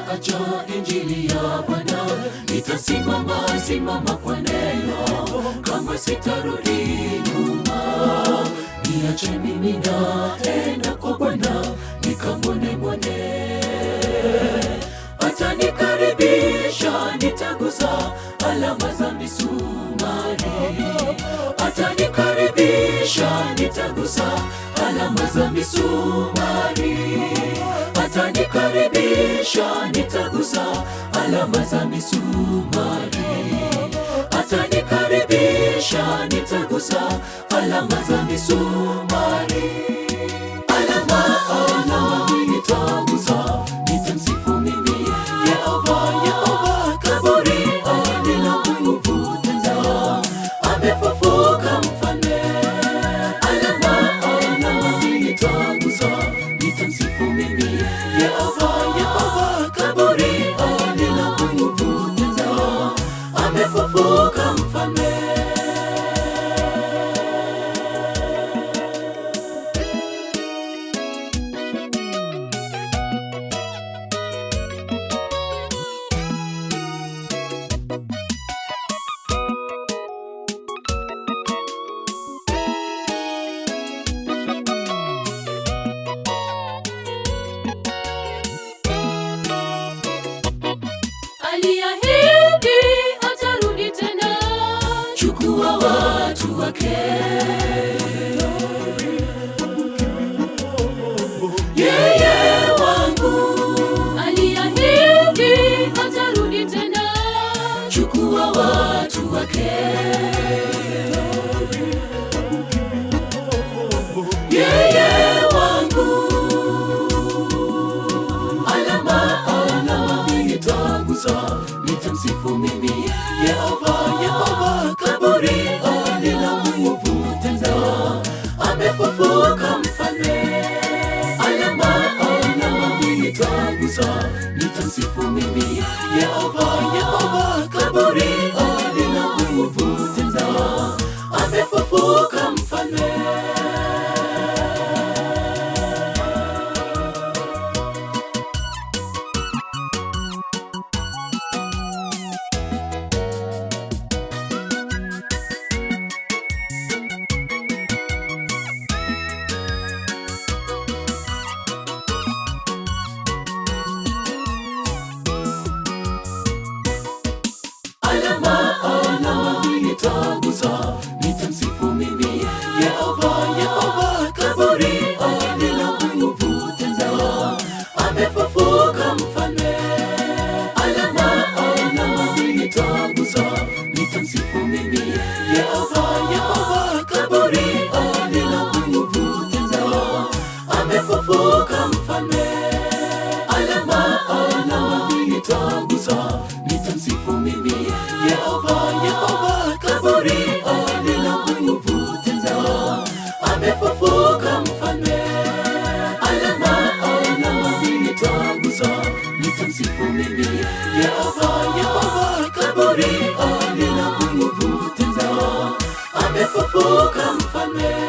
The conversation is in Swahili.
sitaacha injili ya Bwana. Nitasimama kwa neno, kama sitarudi nyuma. Niache mimi naenda kwa Bwana, nikamwone. Atanikaribisha, nitagusa alama za misumari. Atanikaribisha, nitagusa alama za misumari. Atanikaribisha, nitagusa alama za misumari. Atanikaribisha, nitagusa alama za misumari. Alama nitagusa, nitamsifu mimi Yehova. Kaburi halina nguvu tena, amefufuka mfalme. Alama nitagusa, nitamsifu mimi Yehova. Kaburi halina nguvu tena, amefufuka mfalme. Aliahidi atarudi tena, chukua watu wake. Yeye wangu. aliahidi atarudi tena, Chukua watu wake. Yeye wangu. Alama nitagusa, nitamsifu mimi Yehova. Kaburi halina nguvu tena, amefufuka mfalme. Alama nitagusa, nitamsifu mimi Yehova. Kaburi halina nguvu tena, amefufuka mfalme. Alama nitagusa, nitamsifu mimi Yehova. Kaburi halina nguvu tena, amefufuka mfalme. Alama nitagusa, nitamsifu mimi Yehova. Kaburi halina nguvu tena, amefufuka mfalme. Alama nitagusa, nitamsifu mimi Yehova. Kaburi halina nguvu tena, amefufuka mfalme. Alama nitagusa, nitamsifu mimi Yehova. Kaburi halina nguvu tena, amefufuka mfalme.